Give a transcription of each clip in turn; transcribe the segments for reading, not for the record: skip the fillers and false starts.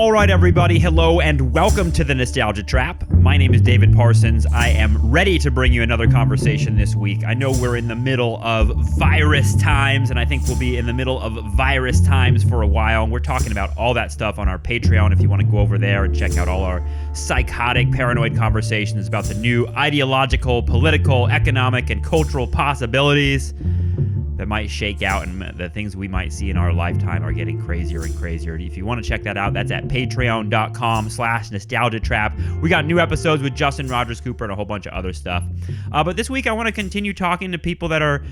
All right, everybody, hello and welcome to the Nostalgia Trap. My name is David Parsons. I am ready to bring you another conversation this week. I know we're in the middle of virus times, and I think we'll be in the middle of virus times for a while. And we're talking about all that stuff on our Patreon if you want to go over there and check out all our psychotic, paranoid conversations about the new ideological, political, economic, and cultural possibilities that might shake out, and the things we might see in our lifetime are getting crazier and crazier. If you want to check that out, that's at patreon.com/nostalgiatrap. We got new episodes with Justin Rogers Cooper and a whole bunch of other stuff. But this week I want to continue talking to people that are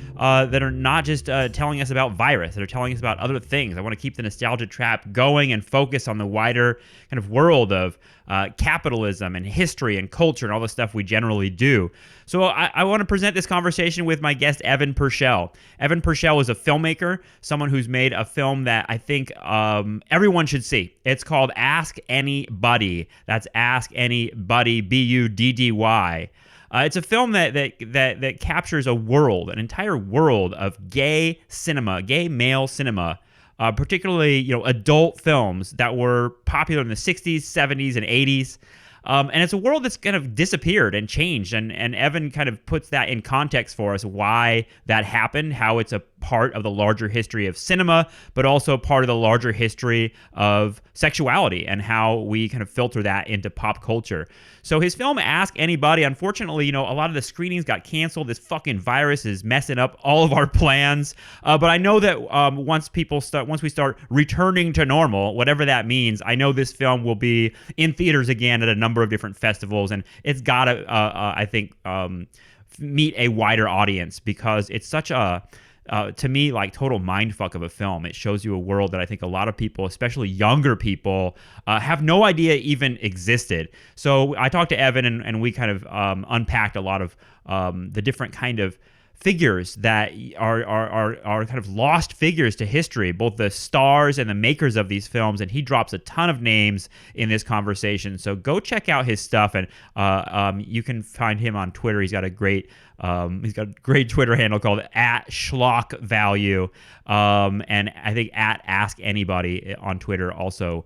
not just telling us about virus, that are telling us about other things. I want to keep the Nostalgia Trap going and focus on the wider kind of world of capitalism and history and culture and all the stuff we generally do. So I want to present this conversation with my guest, Evan Purchell. Evan Purchell is a filmmaker, someone who's made a film that I think everyone should see. It's called Ask Anybody. That's Ask Anybody, Buddy. It's a film that captures a world, an entire world of gay cinema, gay male cinema, particularly adult films that were popular in the 60s, 70s, and 80s. And it's a world that's kind of disappeared and changed, and Evan kind of puts that in context for us, why that happened, how it's a part of the larger history of cinema, but also part of the larger history of sexuality and how we kind of filter that into pop culture. So his film Ask Anybody, unfortunately, a lot of the screenings got canceled. This fucking virus is messing up all of our plans. But I know that once we start returning to normal, whatever that means, I know this film will be in theaters again at a number of different festivals, and it's got to, I think, meet a wider audience, because it's such a to me, like, total mindfuck of a film. It shows you a world that I think a lot of people, especially younger people, have no idea even existed. So I talked to Evan, and we kind of unpacked a lot of the different kind of figures that are kind of lost figures to history, both the stars and the makers of these films, and he drops a ton of names in this conversation. So go check out his stuff, and you can find him on Twitter. He's got a great Twitter handle called @schlockvalue, and I think @AskAnybody on Twitter also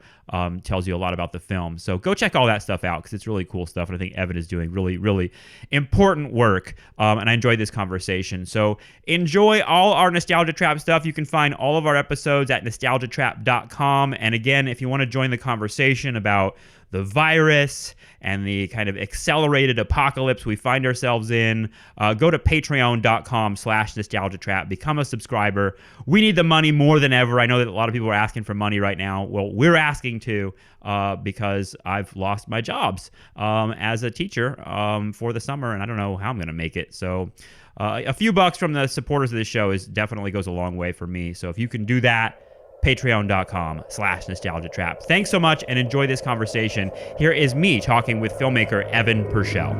tells you a lot about the film. So go check all that stuff out, because it's really cool stuff, and I think Evan is doing really, really important work, and I enjoyed this conversation. So enjoy all our Nostalgia Trap stuff. You can find all of our episodes at nostalgiatrap.com, and again, if you want to join the conversation about the virus and the kind of accelerated apocalypse we find ourselves in, go to patreon.com/nostalgiatrap. Become a subscriber. We need the money more than ever. I know that a lot of people are asking for money right now. Well, we're asking too, because I've lost my jobs as a teacher for the summer, and I don't know how I'm going to make it. So a few bucks from the supporters of this show definitely goes a long way for me. So if you can do that, patreon.com/nostalgiatrap. Thanks so much, and enjoy this conversation. Here is me talking with filmmaker Evan Purchell.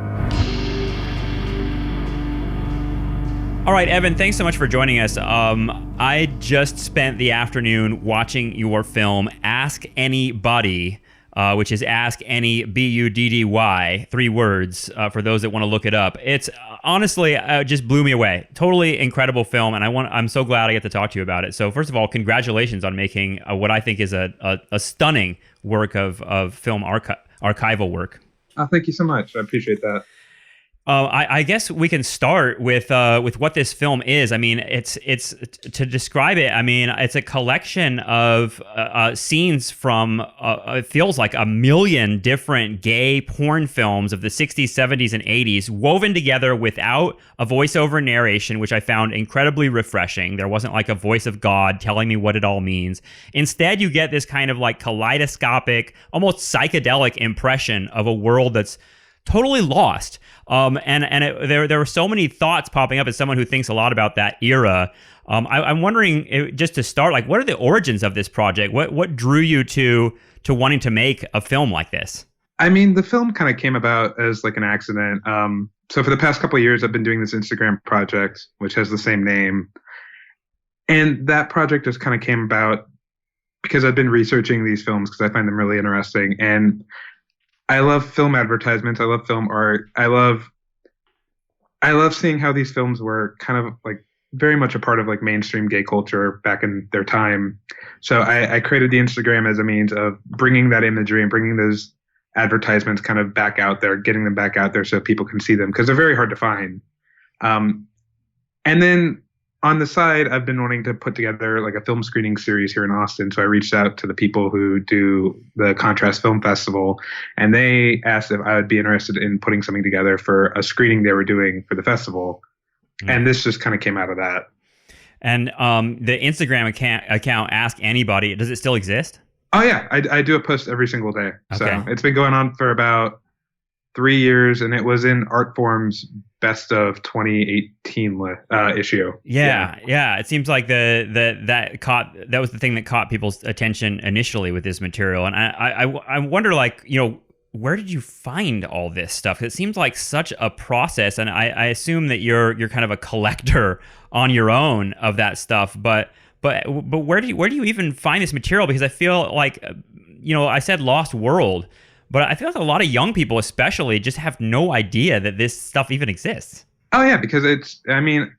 All right, Evan, thanks so much for joining us. I just spent the afternoon watching your film Ask Anybody, which is Ask Any Buddy, 3 words for those that want to look it up. It's honestly just blew me away. Totally incredible film, and I'm so glad I get to talk to you about it. So first of all, congratulations on making what I think is a stunning work of film archival work. Thank you so much. I appreciate that. I guess we can start with what this film is. I mean, it's to describe it. I mean, it's a collection of scenes from it feels like 1 million different gay porn films of the 60s, 70s, and 80s, woven together without a voiceover narration, which I found incredibly refreshing. There wasn't like a voice of God telling me what it all means. Instead, you get this kind of like kaleidoscopic, almost psychedelic impression of a world that's totally lost. There were so many thoughts popping up as someone who thinks a lot about that era. I'm wondering, just to start, like, what are the origins of this project? What drew you to wanting to make a film like this? I mean, the film kind of came about as like an accident. So for the past couple of years, I've been doing this Instagram project, which has the same name. And that project just kind of came about because I've been researching these films because I find them really interesting. And I love film advertisements. I love film art. I love seeing how these films were kind of like very much a part of like mainstream gay culture back in their time. So I created the Instagram as a means of bringing that imagery and bringing those advertisements kind of back out there, getting them back out there so people can see them because they're very hard to find. And then on the side, I've been wanting to put together like a film screening series here in Austin. So I reached out to the people who do the Contrast Film Festival, and they asked if I would be interested in putting something together for a screening they were doing for the festival. And this just kind of came out of that. And the Instagram account, Ask Anybody, does it still exist? Oh, yeah. I do a post every single day. Okay. So it's been going on for about 3 years, and it was in Artform's best of 2018 issue. Yeah. It seems like that was the thing that caught people's attention initially with this material. And I wonder, like, you know, where did you find all this stuff? It seems like such a process, and I assume that you're kind of a collector on your own of that stuff. But where do you even find this material? Because I feel like, you know, I said Lost World, but I feel like a lot of young people, especially, just have no idea that this stuff even exists. Oh yeah, because I mean,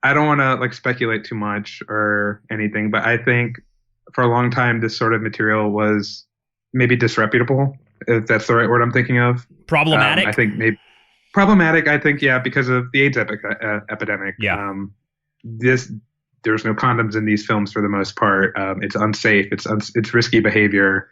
I don't want to like speculate too much or anything, but I think for a long time this sort of material was maybe disreputable, if that's the right word I'm thinking of. Problematic? I think maybe problematic. I think, yeah, because of the AIDS epidemic. Yeah. There's no condoms in these films for the most part. It's unsafe. It's risky behavior.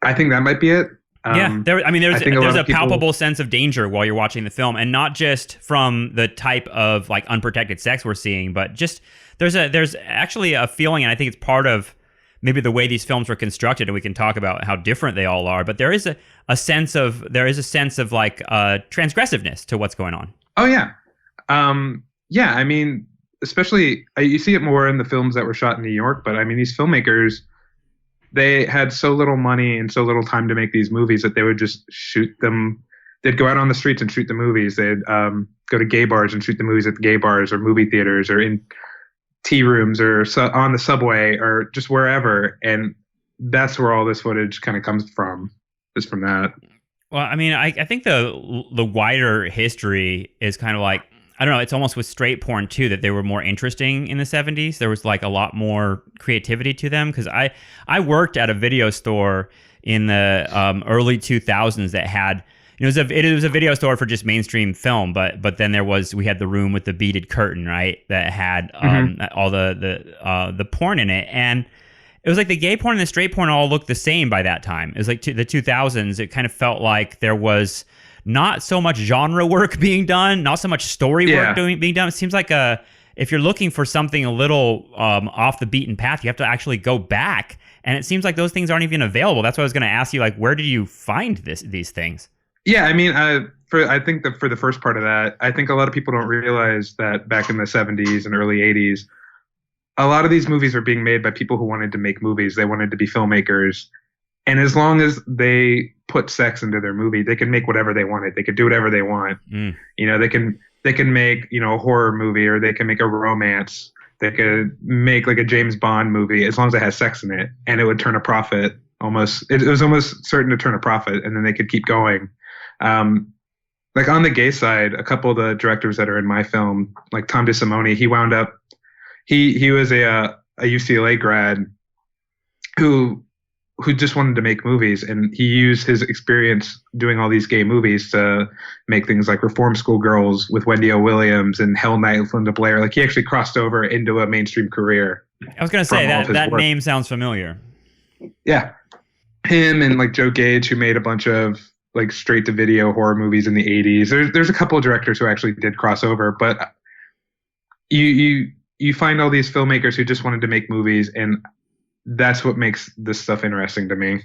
I think that might be it. There's a palpable sense of danger while you're watching the film, and not just from the type of like unprotected sex we're seeing, but just there's actually a feeling, and I think it's part of maybe the way these films were constructed, and we can talk about how different they all are. But there is a sense of like transgressiveness to what's going on. Oh yeah, yeah. I mean, especially you see it more in the films that were shot in New York, but I mean, these filmmakers, they had so little money and so little time to make these movies that they would just shoot them. They'd go out on the streets and shoot the movies. They'd go to gay bars and shoot the movies at the gay bars or movie theaters or in tea rooms or on the subway or just wherever. And that's where all this footage kind of comes from, just from that. Well, I mean, I think the wider history is kind of like, I don't know, it's almost with straight porn too, that they were more interesting in the 70s. There was like a lot more creativity to them, because I worked at a video store in the early 2000s that had, it was a video store for just mainstream film, but then we had the room with the beaded curtain, right, that had all the porn in it. And it was like the gay porn and the straight porn all looked the same by that time. It was like the 2000s. It kind of felt like there was not so much genre work being done, not so much story work being done. It seems like if you're looking for something a little off the beaten path, you have to actually go back. And it seems like those things aren't even available. That's what I was going to ask you. Like, where did you find these things? Yeah, I mean, I think that for the first part of that, I think a lot of people don't realize that back in the 70s and early 80s, a lot of these movies were being made by people who wanted to make movies. They wanted to be filmmakers. And as long as they put sex into their movie, they can make whatever they wanted. They could do whatever they want. You know, they can make, you know, a horror movie, or they can make a romance. They could make like a James Bond movie as long as it has sex in it, and it would turn a profit. It was almost certain to turn a profit, and then they could keep going. Like on the gay side, a couple of the directors that are in my film, like Tom DeSimone, he wound up, he was a UCLA grad who just wanted to make movies, and he used his experience doing all these gay movies to make things like Reform School Girls with Wendy O. Williams and Hell Night with Linda Blair. Like, he actually crossed over into a mainstream career. I was going to say that name sounds familiar. Yeah. Him and like Joe Gage, who made a bunch of like straight to video horror movies in the 80s. There's a couple of directors who actually did cross over, but you find all these filmmakers who just wanted to make movies, and that's what makes this stuff interesting to me.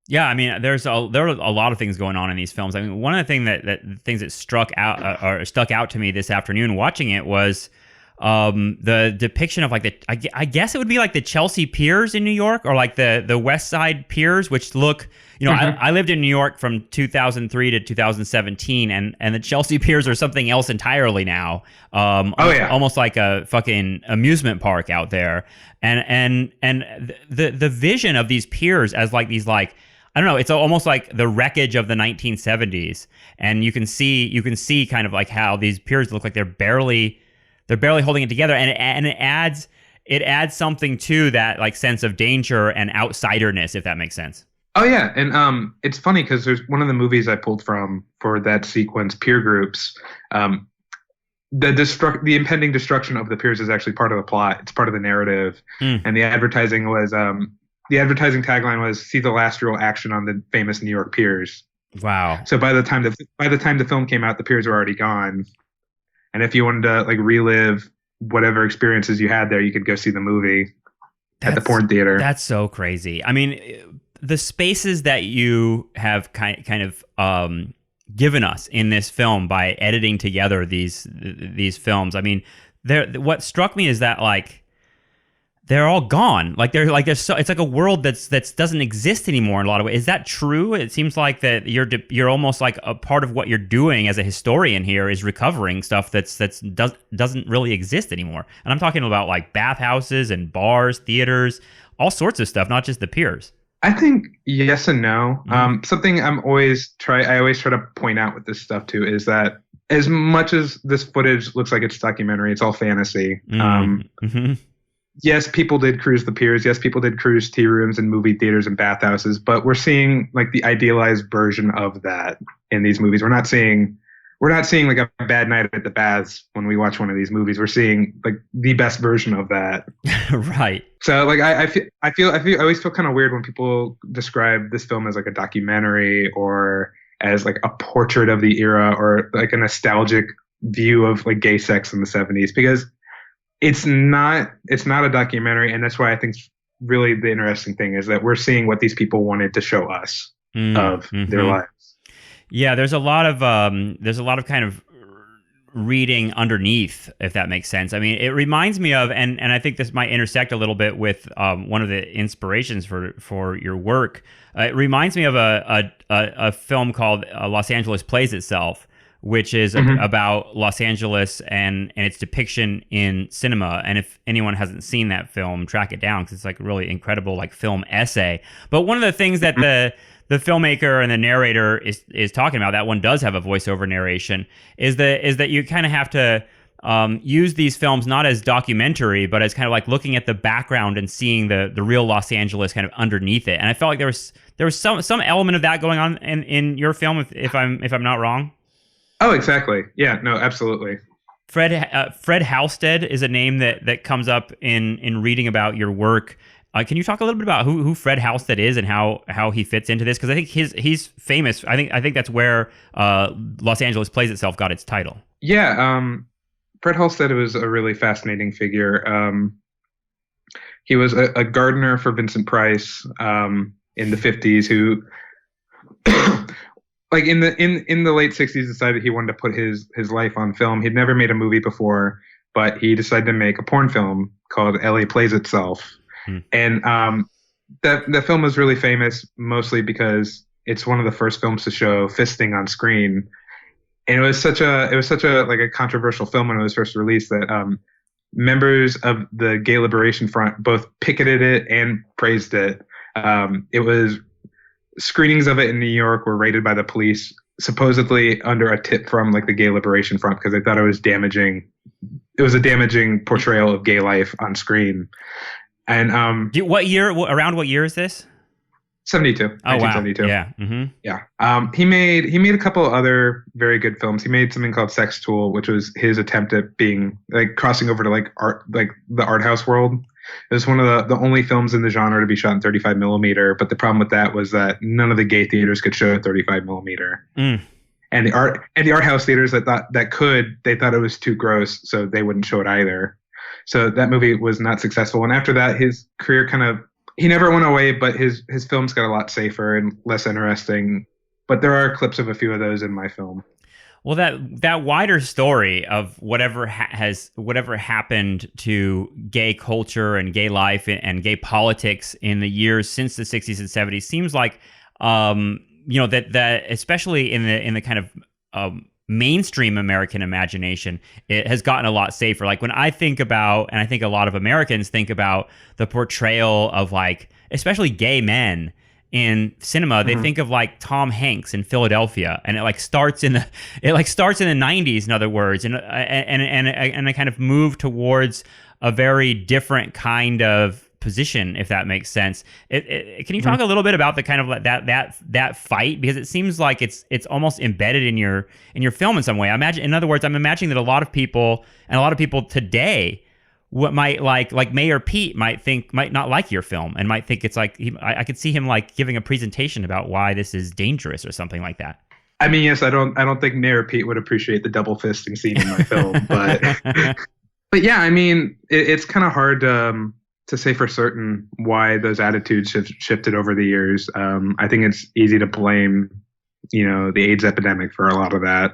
Yeah, I mean, there are a lot of things going on in these films. I mean, one of the things that stuck out to me this afternoon watching it was the depiction of like I guess it would be like the Chelsea Piers in New York, or like the West Side Piers, which look, you know, I lived in New York from 2003 to 2017, and the Chelsea Piers are something else entirely now. Almost like a fucking amusement park out there. And the vision of these piers as like these, like, I don't know, it's almost like the wreckage of the 1970s, and you can see kind of like how these piers look like they're barely they're barely holding it together, and it adds something to that like sense of danger and outsiderness, if that makes sense. Oh yeah, and it's funny because there's one of the movies I pulled from for that sequence, Peer Groups. The impending destruction of the peers is actually part of the plot. It's part of the narrative, and the advertising tagline was "See the last real action on the famous New York piers." Wow! So by the time the film came out, the piers were already gone, and if you wanted to like relive whatever experiences you had there, you could go see the movie at the porn theater. That's so crazy. I mean, the spaces that you have kind of given us in this film by editing together these films. I mean, what struck me is that like they're all gone. Like there's so it's like a world that's doesn't exist anymore in a lot of ways. Is that true? It seems like that you're almost like a part of what you're doing as a historian here is recovering stuff doesn't really exist anymore. And I'm talking about like bathhouses and bars, theaters, all sorts of stuff, not just the piers. I think yes and no. Something I always try to point out with this stuff too is that as much as this footage looks like it's documentary, it's all fantasy. Yes, people did cruise the piers. Yes, people did cruise tea rooms and movie theaters and bathhouses, but we're seeing like the idealized version of that in these movies. We're not seeing like a bad night at the baths when we watch one of these movies. We're seeing like the best version of that. Right. So like I always feel kind of weird when people describe this film as like a documentary or as like a portrait of the era or like a nostalgic view of like gay sex in the 70s, because it's not a documentary, and that's why I think really the interesting thing is that we're seeing what these people wanted to show us of their lives. Yeah, there's a lot of kind of reading underneath, if that makes sense. I mean, it reminds me of, and I think this might intersect a little bit with one of the inspirations for your work. It reminds me of a film called Los Angeles Plays Itself, which is about Los Angeles and its depiction in cinema. And if anyone hasn't seen that film, track it down because it's like a really incredible like film essay. But one of the things that the filmmaker and the narrator is talking about, that one does have a voiceover narration, is that you kind of have to use these films not as documentary, but as kind of like looking at the background and seeing the real Los Angeles kind of underneath it. And I felt like there was some element of that going on in your film, if I'm not wrong. Oh, exactly. Yeah, no, absolutely. Fred Halstead is a name that comes up in reading about your work. Can you talk a little bit about who Fred Halstead is and how he fits into this? Because I think he's famous. I think that's where Los Angeles Plays Itself got its title. Yeah, Fred Halstead was a really fascinating figure. He was a gardener for Vincent Price in the 50s who like in the late 60s decided he wanted to put his life on film. He'd never made a movie before, but he decided to make a porn film called LA Plays Itself. And that film was really famous mostly because it's one of the first films to show fisting on screen. And it was such a like a controversial film when it was first released that members of the Gay Liberation Front both picketed it and praised it. It was screenings of it in New York were raided by the police, supposedly under a tip from like the Gay Liberation Front, because they thought it was damaging. It was a damaging portrayal of gay life on screen. And around what year is this? 72. Oh, 1972. Wow. Yeah. Yeah. He made a couple other very good films. He made something called Sex Tool, which was his attempt at being like crossing over to like art, like the art house world. It was one of the only films in the genre to be shot in 35 millimeter. But the problem with that was that none of the gay theaters could show 35 millimeter. And the art house theaters they thought it was too gross, so they wouldn't show it either. So that movie was not successful. And after that, his career he never went away, but his films got a lot safer and less interesting. But there are clips of a few of those in my film. Well, that wider story of whatever happened to gay culture and gay life and gay politics in the years since the 60s and 70s seems like, that especially in the kind of mainstream American imagination, it has gotten a lot safer. Like when I think about, and I think a lot of Americans think about the portrayal of like, especially gay men in cinema, they think of like Tom Hanks in Philadelphia, and it starts in the 90s, in other words, and it kind of moved towards a very different kind of position, if that makes sense. Can you talk a little bit about the kind of that fight, because it seems like it's almost embedded in your film in some way. In other words, I'm imagining that a lot of people today, what might like Mayor Pete might not like your film and might think it's like I could see him like giving a presentation about why this is dangerous or something like that. I mean, yes, I don't think Mayor Pete would appreciate the double fisting scene in my film, but but yeah, I mean, it's kind of hard to say for certain why those attitudes have shifted over the years. I think it's easy to blame, the AIDS epidemic for a lot of that.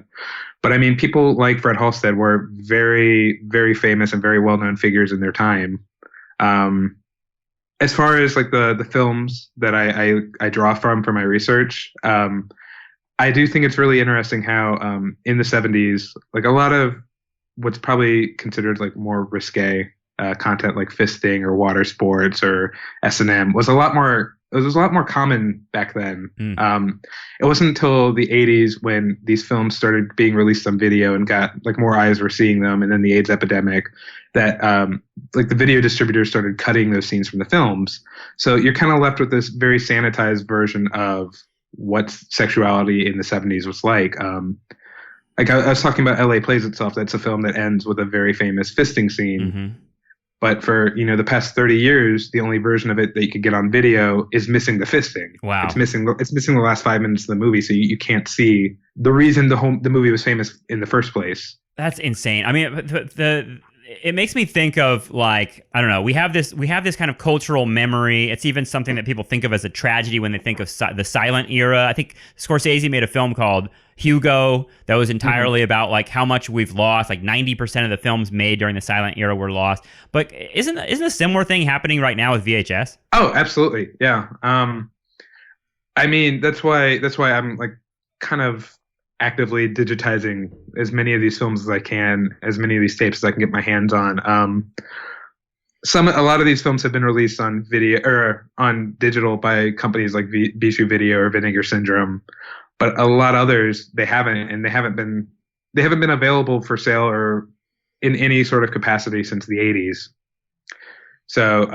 But I mean, people like Fred Halstead were very, very famous and very well-known figures in their time. As far as like the films that I draw from for my research, I do think it's really interesting how in the 70s, like a lot of what's probably considered like more risque content, like fisting or water sports or S&M, was a lot more common back then. It wasn't until the 80s when these films started being released on video and got like more eyes were seeing them, and then the AIDS epidemic, that like the video distributors started cutting those scenes from the films. So you're kind of left with this very sanitized version of what sexuality in the 70s was like. Like I was talking about LA Plays Itself. That's a film that ends with a very famous fisting scene. But for, the past 30 years, the only version of it that you could get on video is missing the fisting. Wow. It's missing the last 5 minutes of the movie, so you can't see the reason the movie was famous in the first place. That's insane. I mean, it makes me think of, like, I don't know, we have this kind of cultural memory. It's even something that people think of as a tragedy when they think of the silent era. I think Scorsese made a film called Hugo that was entirely about like how much we've lost. Like 90% of the films made during the silent era were lost. But isn't a similar thing happening right now with VHS? Oh, absolutely. Yeah. I mean, that's why I'm like kind of actively digitizing as many of these films as I can, as many of these tapes as I can get my hands on. A lot of these films have been released on video or on digital by companies like Bijou Video or Vinegar Syndrome, but a lot of others they haven't, and they haven't been available for sale or in any sort of capacity since the 80s. So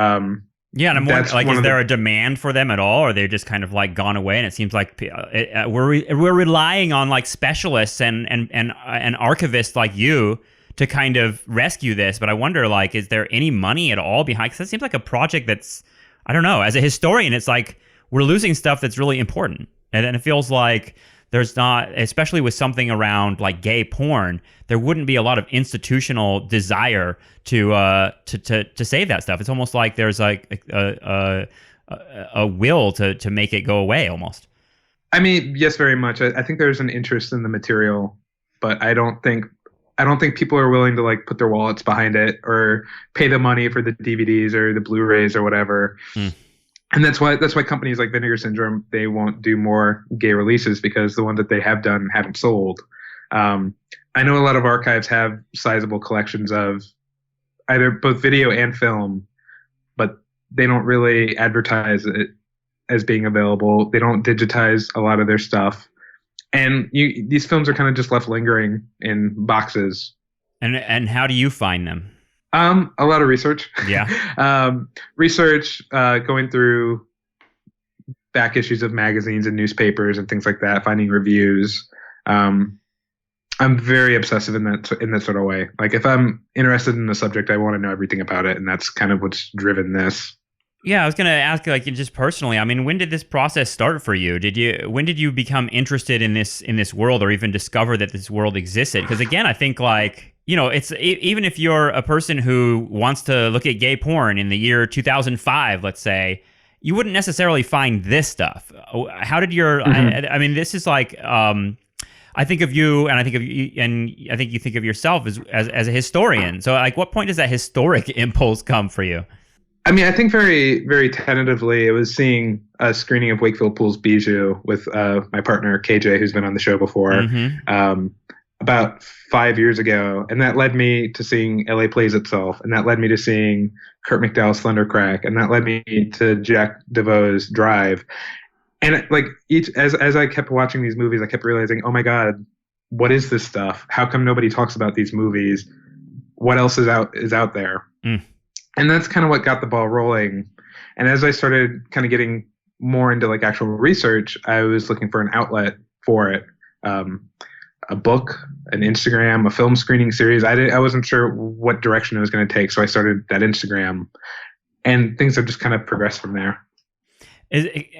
yeah, and I'm wondering, like, is there a demand for them at all, or they're just kind of like gone away? And it seems like we're relying on like specialists and archivists like you to kind of rescue this. But I wonder, like, is there any money at all behind? Because it seems like a project that's, I don't know. As a historian, it's like we're losing stuff that's really important, and then it feels like there's not, especially with something around like gay porn, there wouldn't be a lot of institutional desire to save that stuff. It's almost like there's like a will to make it go away almost. I mean, yes, very much. I think there's an interest in the material, but I don't think people are willing to like put their wallets behind it or pay the money for the DVDs or the Blu-rays or whatever. And that's why companies like Vinegar Syndrome, they won't do more gay releases, because the ones that they have done haven't sold. I know a lot of archives have sizable collections of either both video and film, but they don't really advertise it as being available. They don't digitize a lot of their stuff. And these films are kind of just left lingering in boxes. And how do you find them? A lot of research. Yeah. Research, going through back issues of magazines and newspapers and things like that, finding reviews. I'm very obsessive in that sort of way. Like if I'm interested in the subject, I want to know everything about it, and that's kind of what's driven this. Yeah, I was going to ask, like, just personally, I mean, when did this process start for you? When did you become interested in this world, or even discover that this world existed? Because again, I think, like, it's even if you're a person who wants to look at gay porn in the year 2005, let's say, you wouldn't necessarily find this stuff. How did your? I mean, this is like. I think of you, and I think of you, and I think you think of yourself as a historian. So, like, what point does that historic impulse come for you? I mean, I think very, very tentatively, it was seeing a screening of Wakefield Pool's Bijou with my partner, KJ, who's been on the show before, about 5 years ago. And that led me to seeing LA Plays Itself. And that led me to seeing Kurt McDowell's Thundercrack. And that led me to Jack DeVoe's Drive. And like each as I kept watching these movies, I kept realizing, oh my God, what is this stuff? How come nobody talks about these movies? What else is out there? Mm. And that's kind of what got the ball rolling. And as I started kind of getting more into like actual research, I was looking for an outlet for it. A book, an Instagram, a film screening series. I wasn't sure what direction it was going to take, so I started that Instagram, and things have just kind of progressed from there.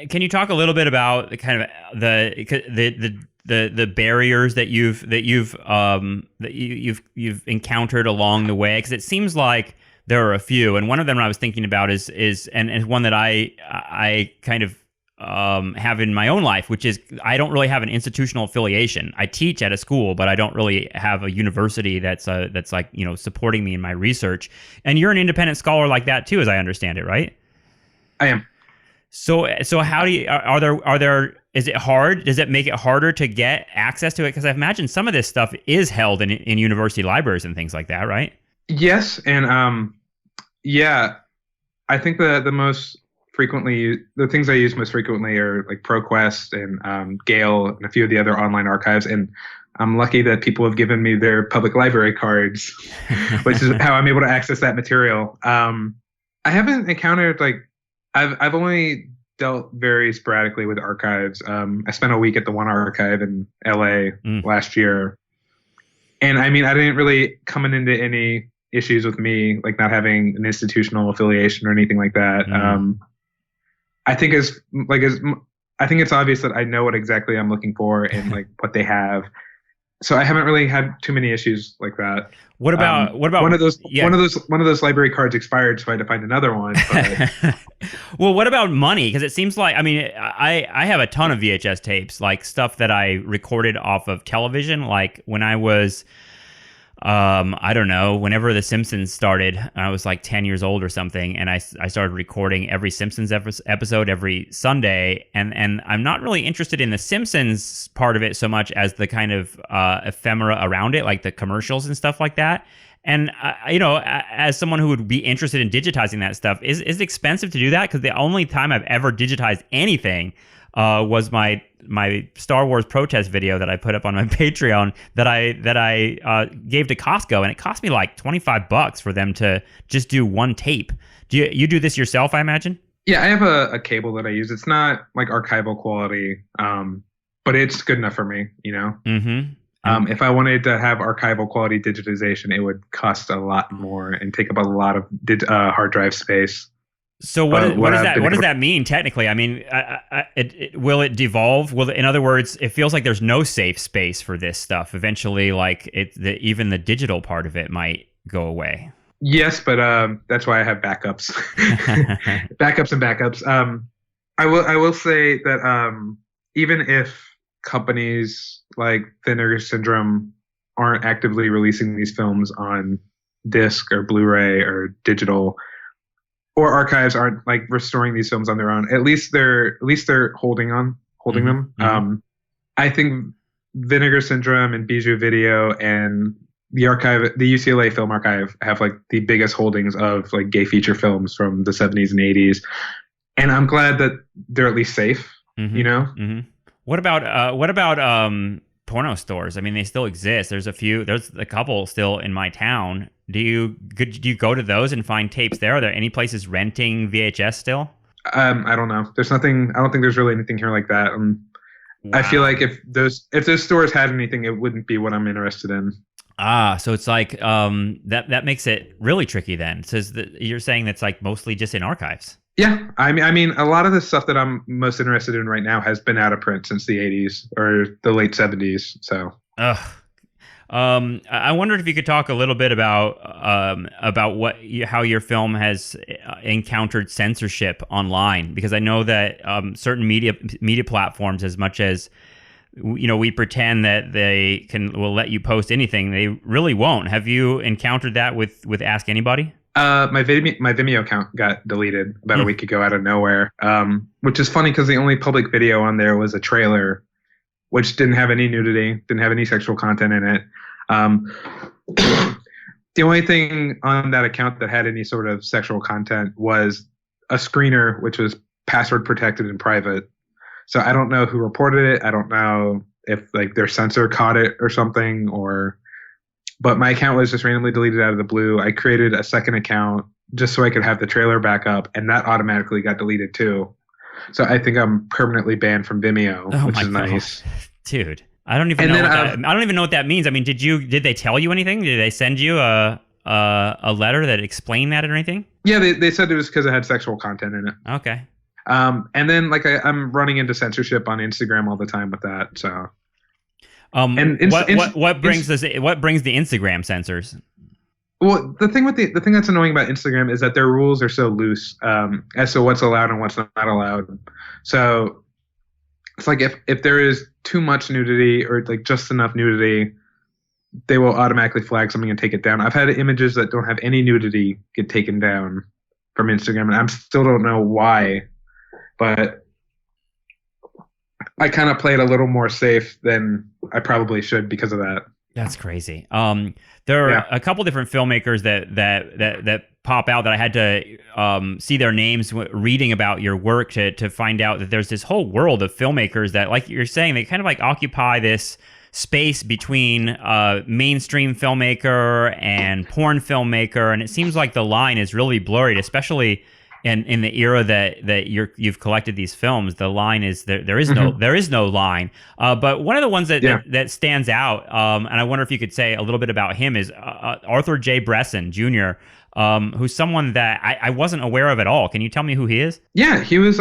Can you talk a little bit about the kind of the barriers that you've encountered along the way? Because it seems like there are a few, and one of them I was thinking about is one that I kind of have in my own life, which is I don't really have an institutional affiliation. I teach at a school, but I don't really have a university that's like, you know, supporting me in my research. And you're an independent scholar like that too, as I understand it, right? I am. So how do you, are there, is it hard? Does it make it harder to get access to it? Because I imagine some of this stuff is held in university libraries and things like that, right? Yes. And yeah, I think the most frequently, the things I use most frequently are like ProQuest and Gale and a few of the other online archives. And I'm lucky that people have given me their public library cards, which is how I'm able to access that material. I haven't encountered like, I've only dealt very sporadically with archives. I spent a week at the one archive in LA last year. And I mean, I didn't really come into any issues with me, like not having an institutional affiliation or anything like that. I think I think it's obvious that I know what exactly I'm looking for and like what they have. So I haven't really had too many issues like that. What about one of those library cards expired, so I had to find another one. But... Well, what about money? Because it seems like, I mean, I have a ton of VHS tapes, like stuff that I recorded off of television, like when I was I don't know, whenever The Simpsons started, I was like 10 years old or something, and I started recording every Simpsons episode every Sunday, and I'm not really interested in The Simpsons part of it so much as the kind of ephemera around it, like the commercials and stuff like that. And, you know, as someone who would be interested in digitizing that stuff, is it expensive to do that? Because the only time I've ever digitized anything was my Star Wars protest video that I put up on my Patreon that I gave to Costco, and it cost me like $25 for them to just do one tape. Do you do this yourself, I imagine? Yeah, I have a cable that I use. It's not like archival quality, but it's good enough for me, you know? Mm-hmm. If I wanted to have archival quality digitization, it would cost a lot more and take up a lot of hard drive space. So what does that mean technically? I mean, will it devolve? In other words, it feels like there's no safe space for this stuff. Eventually, like even the digital part of it might go away. Yes, but that's why I have backups, backups and backups. I will say that even if companies like Vinegar Syndrome aren't actively releasing these films on disc or Blu-ray or digital, or archives aren't like restoring these films on their own, at least they're holding them. Mm-hmm. I think Vinegar Syndrome and Bijou Video and the UCLA Film Archive have like the biggest holdings of like gay feature films from the 70s and 80s. And I'm glad that they're at least safe, you know? Mm-hmm. What about porno stores? I mean, they still exist. There's a couple still in my town. Do you go to those and find tapes there? Are there any places renting VHS still? I don't know. There's nothing. I don't think there's really anything here like that. Wow. I feel like if those stores had anything, it wouldn't be what I'm interested in. So it's like that makes it really tricky then. It says that you're saying that's like mostly just in archives. Yeah, I mean, a lot of the stuff that I'm most interested in right now has been out of print since the 80s or the late 70s. So. I wondered if you could talk a little bit about how your film has encountered censorship online, because I know that certain media platforms, as much as we pretend that they will let you post anything, they really won't. Have you encountered that with Ask Anybody? My Vimeo account got deleted about a week ago out of nowhere, which is funny because the only public video on there was a trailer, which didn't have any nudity, didn't have any sexual content in it. The only thing on that account that had any sort of sexual content was a screener, which was password protected and private. So I don't know who reported it. I don't know if like their censor caught it or something, but my account was just randomly deleted out of the blue. I created a second account just so I could have the trailer back up, and that automatically got deleted too. So I think I'm permanently banned from Vimeo, which is nice. Dude, I don't even know I don't even know what that means. I mean, did they tell you anything? Did they send you a letter that explained that or anything? Yeah, they said it was because it had sexual content in it. Okay. And then like I'm running into censorship on Instagram all the time with that. So, what brings the Instagram censors? Well, the thing that's annoying about Instagram is that their rules are so loose as to what's allowed and what's not allowed. So it's like if there is too much nudity or like just enough nudity, they will automatically flag something and take it down. I've had images that don't have any nudity get taken down from Instagram, and I still don't know why. But I kind of play it a little more safe than I probably should because of that. That's crazy. There are a couple different filmmakers that pop out that I had to see their names reading about your work to find out that there's this whole world of filmmakers that, like you're saying, they kind of like occupy this space between mainstream filmmaker and porn filmmaker, and it seems like the line is really blurred, especially in the era that you've collected these films. The line is there is no line. But one of the ones that stands out, and I wonder if you could say a little bit about him, is Arthur J. Bresson Jr., who's someone that I wasn't aware of at all. Can you tell me who he is? Yeah, he was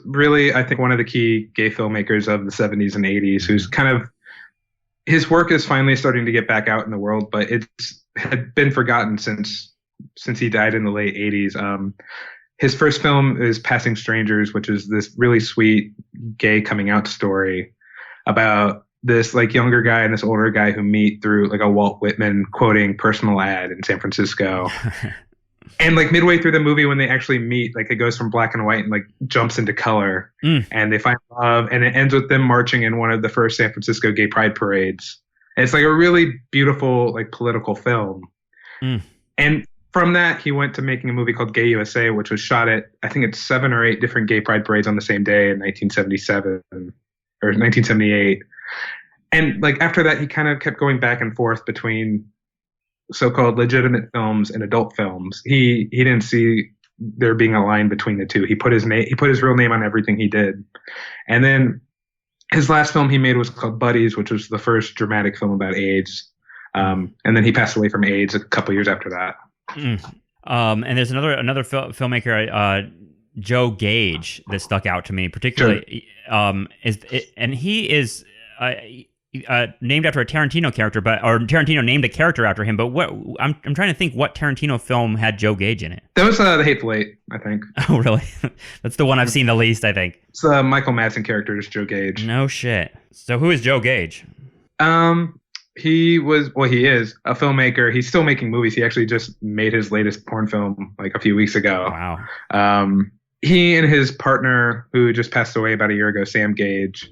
really, I think, one of the key gay filmmakers of the 70s and 80s, who's kind of, his work is finally starting to get back out in the world, but it's had been forgotten since he died in the late 80s. His first film is Passing Strangers, which is this really sweet gay coming out story about this like younger guy and this older guy who meet through like a Walt Whitman quoting personal ad in San Francisco. And like midway through the movie, when they actually meet, like it goes from black and white and like jumps into color, and they find love, and it ends with them marching in one of the first San Francisco gay pride parades. And it's like a really beautiful like political film. And from that, he went to making a movie called Gay USA, which was shot at, I think it's 7 or 8 different gay pride parades on the same day in 1977 or 1978. And like after that, he kind of kept going back and forth between so-called legitimate films and adult films. He didn't see there being a line between the two. He put his real name on everything he did. And then his last film he made was called Buddies, which was the first dramatic film about AIDS. And then he passed away from AIDS a couple years after that. And there's another filmmaker, Joe Gage, that stuck out to me particularly. Sure. And he is named after a Tarantino character, or Tarantino named a character after him. But what I'm trying to think, what Tarantino film had Joe Gage in it? That was The Hateful Eight, I think. Oh, really? That's the one I've seen the least, I think. It's the Michael Madsen character is Joe Gage. No shit. So who is Joe Gage? He is a filmmaker. He's still making movies. He actually just made his latest porn film like a few weeks ago. Wow. He and his partner, who just passed away about a year ago, Sam Gage,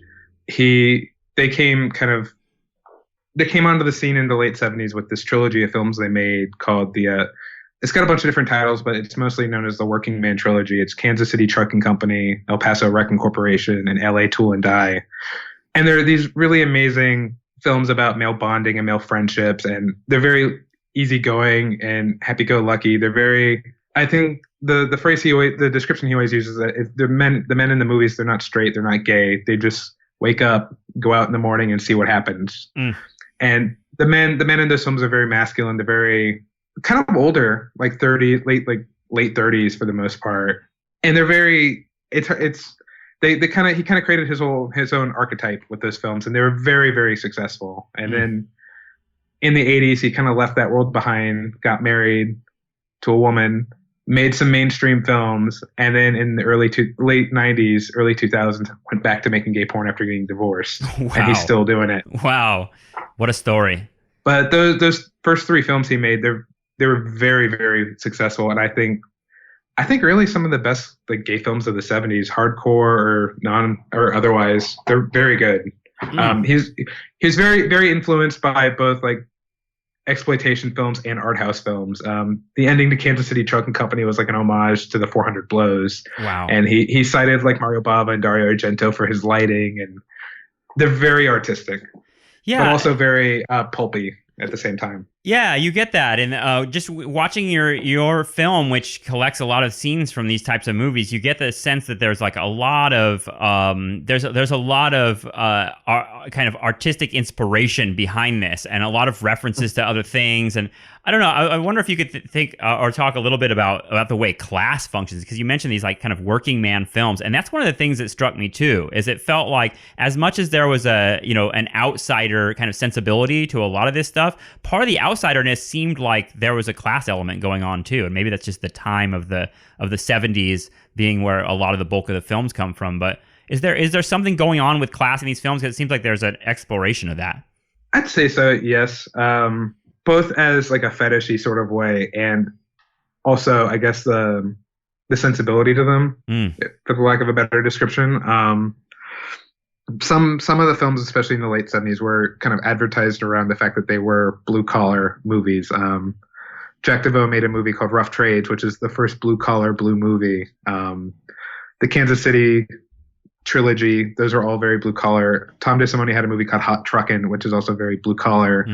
they came onto the scene in the late 70s with this trilogy of films they made called it's got a bunch of different titles, but it's mostly known as the Working Man trilogy. It's Kansas City Trucking Company, El Paso Wrecking Corporation, and LA Tool and Die. And there are these really amazing films about male bonding and male friendships, and they're very easygoing and happy-go-lucky. They're very, I think the phrase the description he always uses is that if the men in the movies, they're not straight, they're not gay, they just wake up, go out in the morning, and see what happens. And the men in those films are very masculine. They're very kind of older, like 30, late 30s for the most part, and they're very he kind of created his own archetype with those films, and they were very, very successful. And then in the 80s, he kind of left that world behind, got married to a woman, made some mainstream films, and then in the late 90s, early 2000s, went back to making gay porn after getting divorced. Wow. And he's still doing it. Wow. What a story. But those first 3 films he made, they were very, very successful, and I think really some of the best like gay films of the 70s, hardcore or otherwise, they're very good. He's very, very influenced by both like exploitation films and art house films. The ending to Kansas City Trucking Company was like an homage to the 400 Blows. Wow. And he cited like Mario Bava and Dario Argento for his lighting, and they're very artistic, but also very pulpy at the same time. Yeah, you get that, and just watching your film, which collects a lot of scenes from these types of movies, you get the sense that there's like a lot of there's a lot of kind of artistic inspiration behind this, and a lot of references to other things. And I don't know, I wonder if you could think or talk a little bit about the way class functions, because you mentioned these like kind of working man films, and that's one of the things that struck me too. Is it felt like as much as there was an outsider kind of sensibility to a lot of this stuff, part of the outsiderness seemed like there was a class element going on too, and maybe that's just the time of the 70s being where a lot of the bulk of the films come from. But is there something going on with class in these films? Because it seems like there's an exploration of that. I'd say so, yes. Both as like a fetishy sort of way, and also I guess the sensibility to them, for the lack of a better description. Some of the films, especially in the late 70s, were kind of advertised around the fact that they were blue collar movies. Jack DeVoe made a movie called Rough Trades, which is the first blue collar blue movie. The Kansas City trilogy, those are all very blue collar. Tom DeSimone had a movie called Hot Truckin', which is also very blue collar.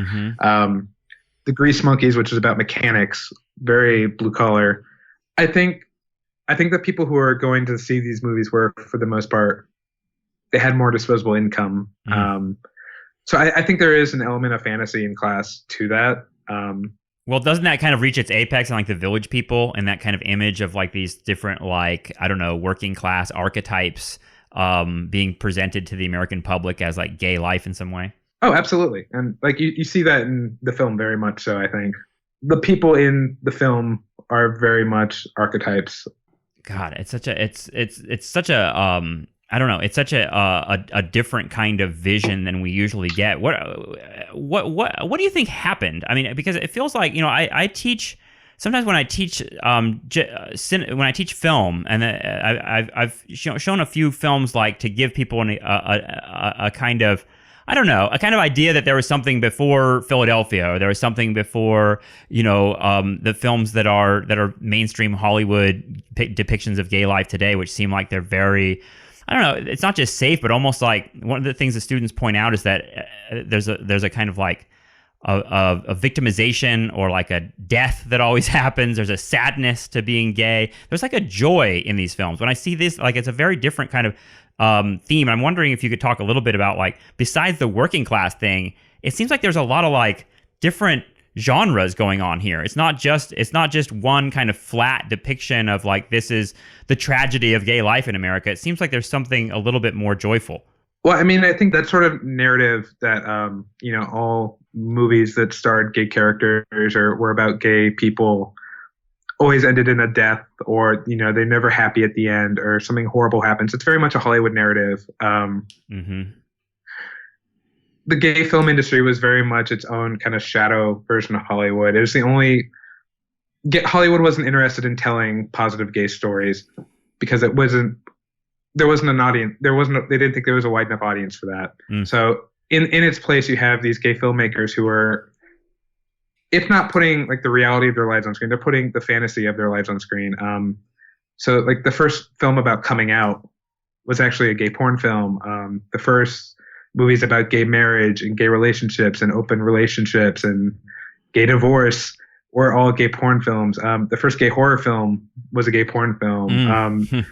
The Grease Monkeys, which is about mechanics, very blue collar. I think that people who are going to see these movies were, for the most part, they had more disposable income. So I think there is an element of fantasy in class to that. Well, doesn't that kind of reach its apex in like The Village People, and that kind of image of like these different, like, I don't know, working class archetypes being presented to the American public as like gay life in some way? Oh, absolutely. And like you see that in the film very much so. I think the people in the film are very much archetypes. God, it's such a I don't know, it's such a different kind of vision than we usually get. What do you think happened? I mean, because it feels like, I teach sometimes when I teach when I teach film, and I've shown a few films like to give people a kind of, I don't know, a kind of idea that there was something before Philadelphia, or there was something before, the films that are mainstream Hollywood depictions of gay life today, which seem like they're very, I don't know, it's not just safe, but almost like one of the things the students point out is that there's a kind of like a victimization, or like a death that always happens. There's a sadness to being gay. There's like a joy in these films. When I see this, like, it's a very different kind of theme. I'm wondering if you could talk a little bit about, like, besides the working class thing, it seems like there's a lot of like different genres going on here. It's not just one kind of flat depiction of like, this is the tragedy of gay life in America. It seems like there's something a little bit more joyful. Well, I mean, I think that sort of narrative that all movies that starred gay characters or were about gay people always ended in a death, or they're never happy at the end, or something horrible happens. It's very much a Hollywood narrative. The gay film industry was very much its own kind of shadow version of Hollywood. It was the only Hollywood wasn't interested in telling positive gay stories because there wasn't an audience. They didn't think there was a wide enough audience for that. So in its place, you have these gay filmmakers who are, if not putting like the reality of their lives on screen, they're putting the fantasy of their lives on screen. So like the first film about coming out was actually a gay porn film. The first movies about gay marriage and gay relationships and open relationships and gay divorce were all gay porn films. The first gay horror film was a gay porn film.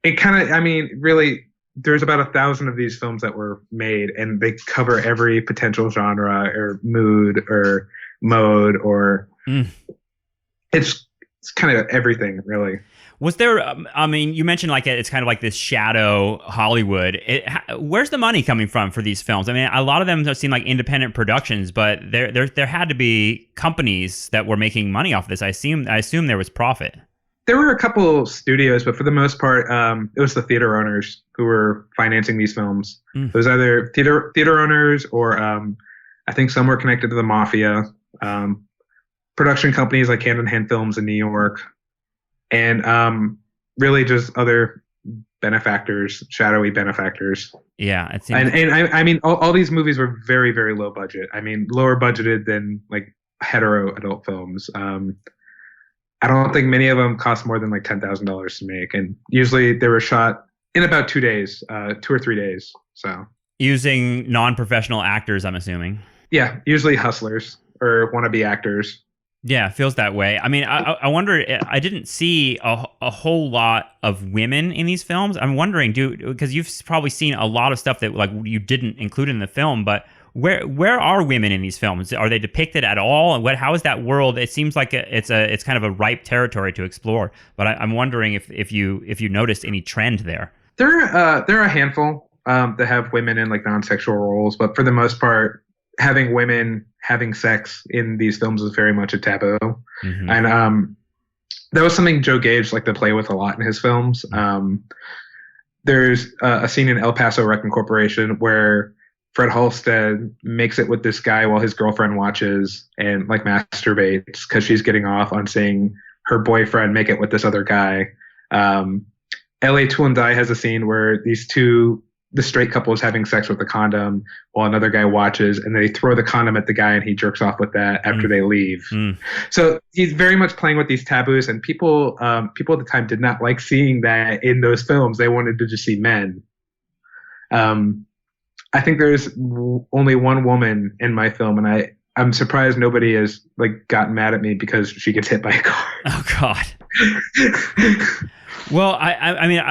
It kind of, I mean, really, there's about 1,000 of these films that were made, and they cover every potential genre or mood or mode, or it's kind of everything, really. Was there, I mean, you mentioned like it's kind of like this shadow Hollywood. Where's the money coming from for these films? I mean, a lot of them seem like independent productions, but there had to be companies that were making money off this. I assume there was profit. There were a couple studios, but for the most part, it was the theater owners who were financing these films. It was either theater owners, or I think some were connected to the mafia. Production companies like Hand in Hand Films in New York, and really just other benefactors, shadowy benefactors. Yeah, it seems. And I mean, all these movies were very, very low budget. I mean, lower budgeted than like hetero adult films. I don't think many of them cost more than like $10,000 to make, and usually they were shot in about 2 days, 2 or 3 days. So using non-professional actors, I'm assuming. Yeah, usually hustlers or wannabe actors. Yeah, it feels that way. I mean, I wonder. I didn't see a whole lot of women in these films. I'm wondering, because you've probably seen a lot of stuff that like you didn't include in the film, but where are women in these films? Are they depicted at all? And how is that world? It seems like it's kind of a ripe territory to explore. But I'm wondering if you noticed any trend there. There are a handful that have women in like non-sexual roles, but for the most part, having women having sex in these films is very much a taboo. Mm-hmm. And that was something Joe Gage liked to play with a lot in his films. There's a scene in El Paso Wrecking Corporation where Fred Halstead makes it with this guy while his girlfriend watches and like masturbates because she's getting off on seeing her boyfriend make it with this other guy. LA Tool and Die has a scene where the straight couple is having sex with the condom while another guy watches, and they throw the condom at the guy and he jerks off with that after they leave. So he's very much playing with these taboos, and people at the time did not like seeing that in those films. They wanted to just see men. I think there's only one woman in my film, and I'm surprised nobody has like gotten mad at me because she gets hit by a car. Oh God. Well, I mean,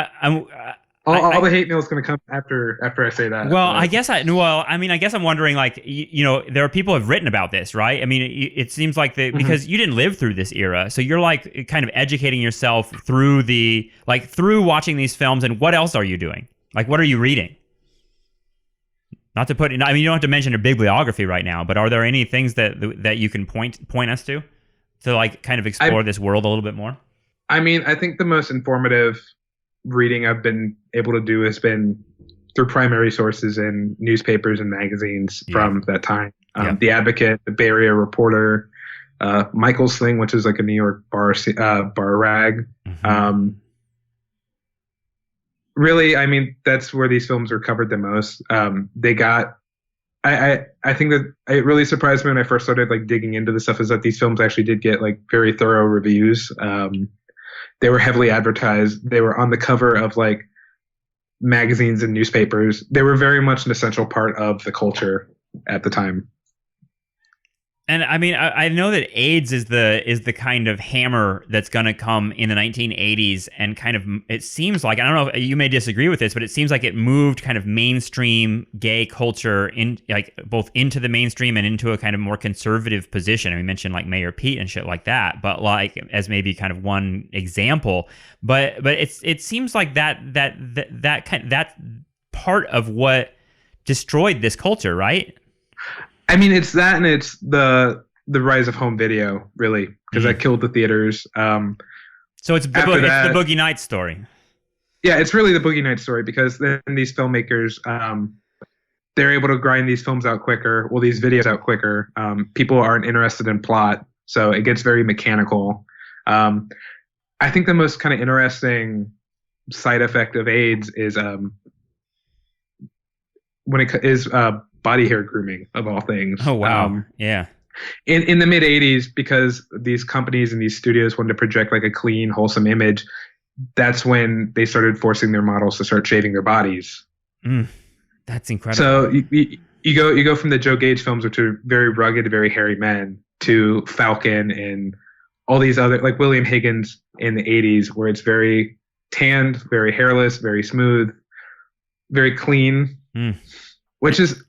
all the hate mail is going to come after I say that. Well, I guess I'm wondering, like, there are people who have written about this, right? I mean, it seems like because you didn't live through this era, so you're like kind of educating yourself through watching these films. And what else are you doing? Like, what are you reading? Not to you don't have to mention your bibliography right now, but are there any things that you can point us to like kind of explore this world a little bit more? I mean, I think the most informative reading I've been able to do has been through primary sources in newspapers and magazines from that time. The Advocate, the Bay Area Reporter, Michael's Thing, which is like a New York bar rag. Mm-hmm. Really, I mean, that's where these films were covered the most. I think that it really surprised me when I first started like digging into the stuff is that these films actually did get like very thorough reviews. They were heavily advertised. They were on the cover of like magazines and newspapers. They were very much an essential part of the culture at the time. And I mean, I know that AIDS is the kind of hammer that's going to come in the 1980s, and kind of, it seems like, I don't know if you may disagree with this, but it seems like it moved kind of mainstream gay culture in like both into the mainstream and into a kind of more conservative position. And we mentioned like Mayor Pete and shit like that, but like as maybe kind of one example. But it seems like that part of what destroyed this culture, right? I mean, it's that, and it's the rise of home video, really, because that killed the theaters. So it's the Boogie Nights story. Yeah, it's really the Boogie Nights story, because then these filmmakers, they're able to grind these films out quicker, these videos out quicker. People aren't interested in plot, so it gets very mechanical. I think the most kind of interesting side effect of AIDS is body hair grooming, of all things. Oh, wow. Yeah. In the mid 80s, because these companies and these studios wanted to project like a clean, wholesome image, that's when they started forcing their models to start shaving their bodies. That's incredible. So you go from the Joe Gage films, which are very rugged, very hairy men, to Falcon and all these other, like William Higgins in the 80s, where it's very tanned, very hairless, very smooth, very clean, which is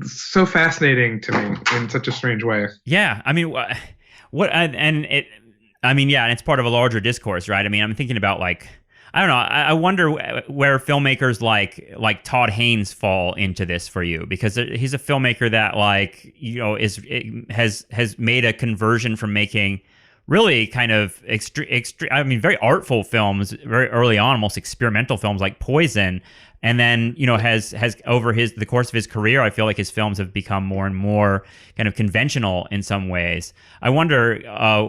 so fascinating to me in such a strange way. Yeah, I mean, and it's part of a larger discourse, right? I mean, I'm thinking about like, I don't know, I wonder where filmmakers like Todd Haynes fall into this for you, because he's a filmmaker that like, has made a conversion from making really kind of very artful films very early on, almost experimental films like Poison. And then, has over the course of his career, I feel like his films have become more and more kind of conventional in some ways. I wonder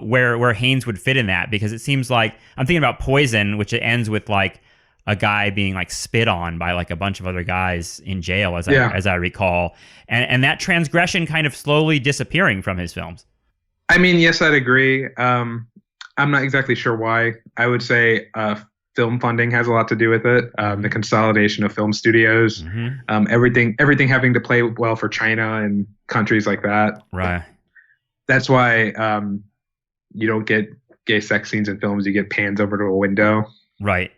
where Haynes would fit in that, because it seems like I'm thinking about Poison, which ends with like a guy being like spit on by like a bunch of other guys in jail, Yeah. as I recall, and that transgression kind of slowly disappearing from his films. I mean, yes, I'd agree. I'm not exactly sure why. I would say film funding has a lot to do with it. The consolidation of film studios, everything having to play well for China and countries like that. Right. That's why you don't get gay sex scenes in films. You get pans over to a window. Right.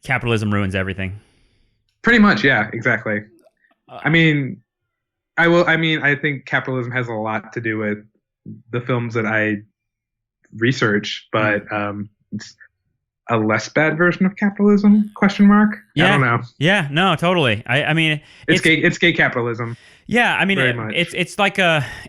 Capitalism ruins everything. Pretty much, yeah, exactly. I think capitalism has a lot to do with the films that I research, but it's a less bad version of capitalism? Question mark. Yeah. I don't know. Yeah, no, totally. I mean, it's gay capitalism. Yeah, I mean, it's like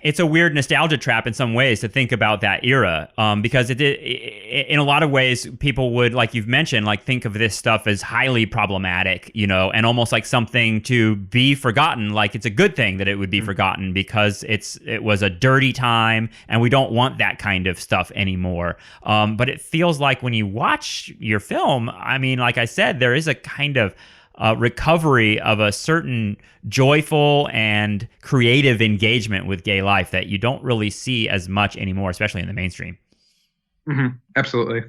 it's a weird nostalgia trap in some ways to think about that era, because it in a lot of ways people would, like you've mentioned, like think of this stuff as highly problematic, you know, and almost like something to be forgotten. Like it's a good thing that it would be forgotten because it was a dirty time, and we don't want that kind of stuff anymore. But it feels like when you watch your film, I mean, like I said, there is a kind of recovery of a certain joyful and creative engagement with gay life that you don't really see as much anymore, especially in the mainstream. Absolutely.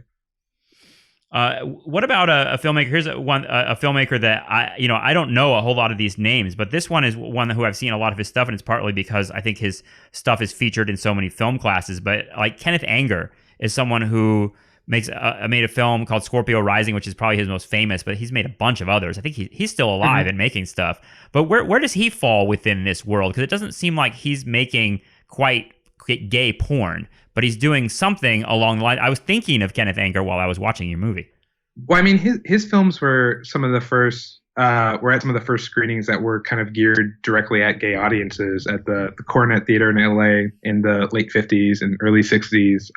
What about a filmmaker? Here's a filmmaker that I don't know a whole lot of these names, but this one is one who I've seen a lot of his stuff, and it's partly because I think his stuff is featured in so many film classes. But like Kenneth Anger is someone who made a film called Scorpio Rising, which is probably his most famous, but he's made a bunch of others. I think he's still alive and making stuff. But where does he fall within this world? Because it doesn't seem like he's making quite gay porn, but he's doing something along the line. I was thinking of Kenneth Anger while I was watching your movie. Well, I mean, his films were some of the first screenings that were kind of geared directly at gay audiences at the Coronet Theater in LA in the late 50s and early 60s.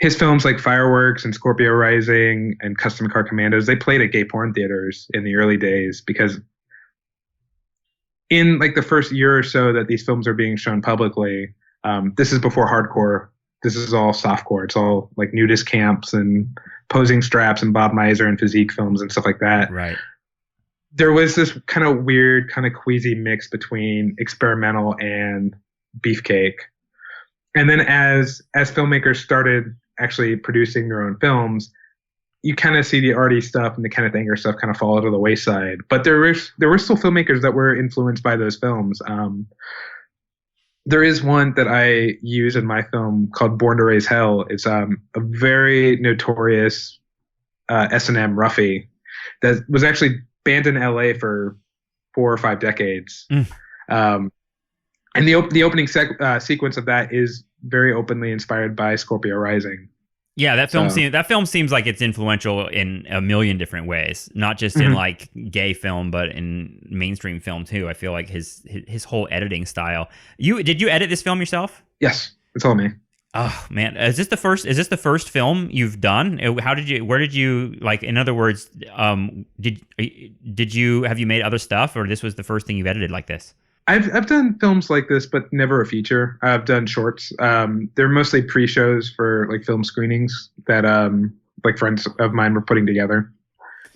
His films like Fireworks and Scorpio Rising and Custom Car Commandos, they played at gay porn theaters in the early days, because in like the first year or so that these films are being shown publicly, this is before hardcore. This is all softcore. It's all like nudist camps and posing straps and Bob Miser and physique films and stuff like that. Right. There was this kind of weird, kind of queasy mix between experimental and beefcake. And then as filmmakers started actually producing their own films, you kind of see the arty stuff and the Kenneth Anger stuff kind of fall to the wayside. But there were still filmmakers that were influenced by those films. There is one that I use in my film called Born to Raise Hell. It's a very notorious S&M roughie that was actually banned in LA for 4 or 5 decades. And the opening sequence of that is very openly inspired by Scorpio Rising. Yeah, that film seems like it's influential in a million different ways, not just in like gay film, but in mainstream film too. I feel like his whole editing style. Did you edit this film yourself? Yes, it's all me. Oh man, is this the first film you've done? Where did you, like, in other words, have you made other stuff, or this was the first thing you've edited like this? I've done films like this, but never a feature. I've done shorts. They're mostly pre-shows for like film screenings that like friends of mine were putting together.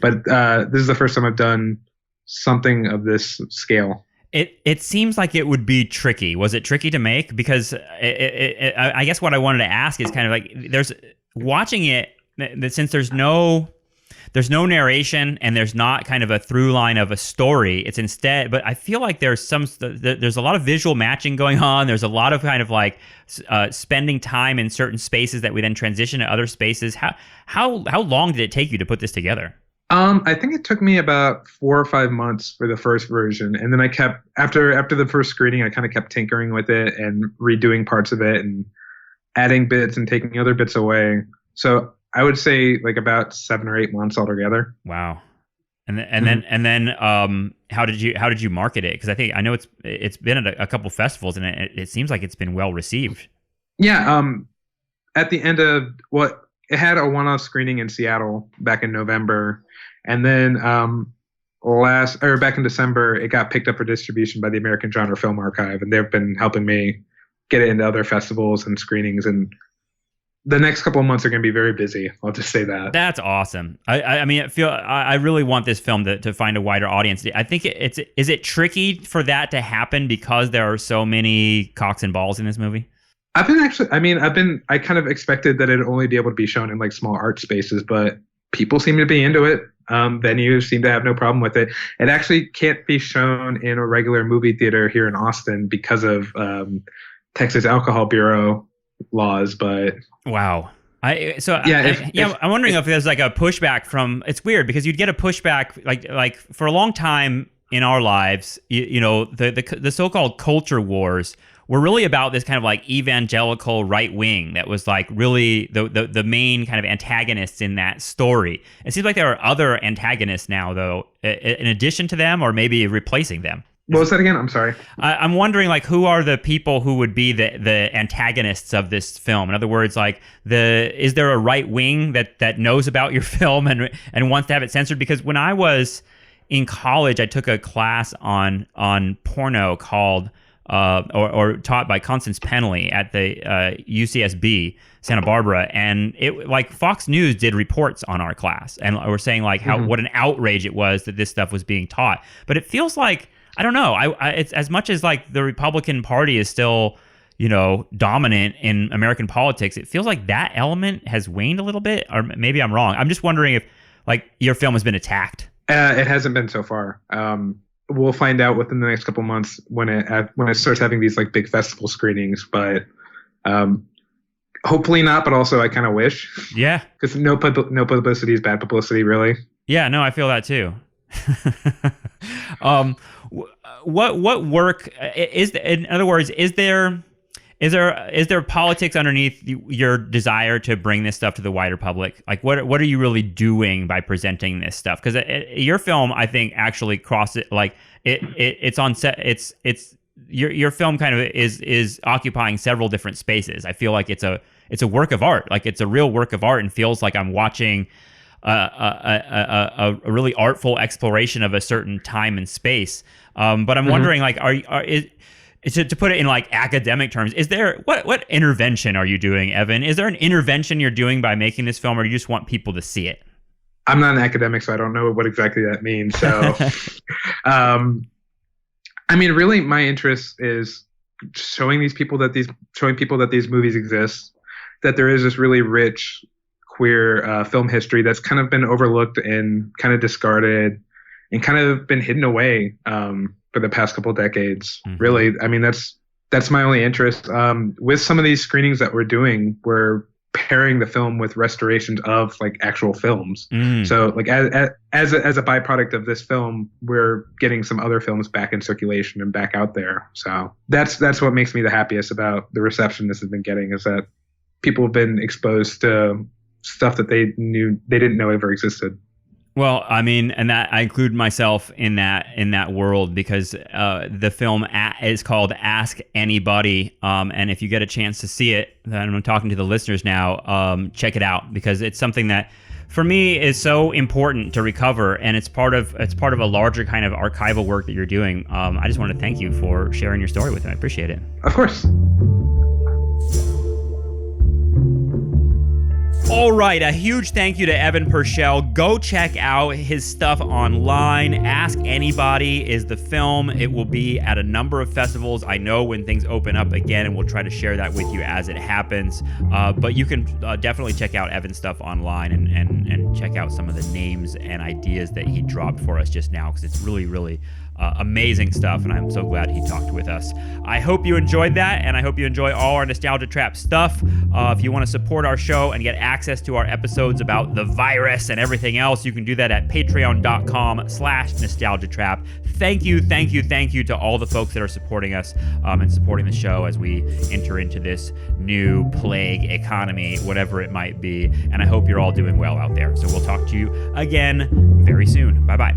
But this is the first time I've done something of this scale. It seems like it would be tricky. Was it tricky to make? Because I guess what I wanted to ask is kind of like, there's watching it, since there's no narration and there's not kind of a through line of a story. It's instead, but I feel like there's a lot of visual matching going on. There's a lot of kind of like spending time in certain spaces that we then transition to other spaces. How long did it take you to put this together? I think it took me about 4 or 5 months for the first version, and then I kept after the first screening, I kind of kept tinkering with it and redoing parts of it and adding bits and taking other bits away. So I would say like about 7 or 8 months altogether. Wow. And then how did you market it? Because I know it's been at a couple festivals, and it seems like it's been well received. Yeah. At the end of it had a one-off screening in Seattle back in November, and then back in December, it got picked up for distribution by the American Genre Film Archive, and they've been helping me get it into other festivals and screenings. And the next couple of months are going to be very busy. I'll just say that. That's awesome. I mean, I really want this film to find a wider audience. I think is it tricky for that to happen because there are so many cocks and balls in this movie? I kind of expected that it'd only be able to be shown in like small art spaces, but people seem to be into it. Venues seem to have no problem with it. It actually can't be shown in a regular movie theater here in Austin because of Texas Alcohol Bureau laws, but wow. I'm wondering if there's like a pushback from. It's weird because you'd get a pushback like for a long time in our lives. You know, the so-called culture wars were really about this kind of like evangelical right wing that was like really the main kind of antagonists in that story. It seems like there are other antagonists now, though, in addition to them, or maybe replacing them. What was that again? I'm sorry. I'm wondering, like, who are the people who would be the antagonists of this film? In other words, like, is there a right wing that knows about your film and wants to have it censored? Because when I was in college, I took a class on porno called or taught by Constance Penley at the UCSB Santa Barbara, and it like Fox News did reports on our class and were saying like what an outrage it was that this stuff was being taught. But it feels like, I don't know. It's as much as like the Republican Party is still, you know, dominant in American politics. It feels like that element has waned a little bit, or maybe I'm wrong. I'm just wondering if like your film has been attacked. It hasn't been so far. We'll find out within the next couple months when it starts having these like big festival screenings, but hopefully not. But also, I kind of wish. Yeah. Because no publicity is bad publicity, really. Yeah. No, I feel that too. What work is, in other words, is there politics underneath your desire to bring this stuff to the wider public? Like what are you really doing by presenting this stuff? Because your film, I think, actually crosses like it's on set. It's your film kind of is occupying several different spaces. I feel like it's a work of art. Like it's a real work of art, and feels like I'm watching a really artful exploration of a certain time and space. But I'm wondering, like, to put it in like academic terms, is there what intervention are you doing, Evan? Is there an intervention you're doing by making this film, or do you just want people to see it? I'm not an academic, so I don't know what exactly that means. So, I mean, really, my interest is showing people that these movies exist, that there is this really rich queer film history that's kind of been overlooked and kind of discarded and kind of been hidden away for the past couple of decades. Really, I mean, that's my only interest. With some of these screenings that we're doing, we're pairing the film with restorations of like actual films. So like as a byproduct of this film, we're getting some other films back in circulation and back out there. So that's what makes me the happiest about the reception this has been getting, is that people have been exposed to stuff that they didn't know ever existed. Well, I mean, and that I include myself in that world, because the film is called Ask Anybody, and if you get a chance to see it, then I'm talking to the listeners now, check it out, because it's something that for me is so important to recover, and it's part of a larger kind of archival work that you're doing. I just want to thank you for sharing your story with me. I appreciate it. Of course. All right, a huge thank you to Evan Purcell. Go check out his stuff online. Ask Anybody is the film. It will be at a number of festivals, I know, when things open up again, and we'll try to share that with you as it happens. But you can definitely check out Evan's stuff online and check out some of the names and ideas that he dropped for us just now, because it's really, really amazing stuff, and I'm so glad he talked with us. I hope you enjoyed that, and I hope you enjoy all our Nostalgia Trap stuff. If you want to support our show and get access to our episodes about the virus and everything else, you can do that at patreon.com/nostalgiatrap. Thank you to all the folks that are supporting us and supporting the show as we enter into this new plague economy, whatever it might be. And I hope you're all doing well out there. So we'll talk to you again very soon. Bye-bye.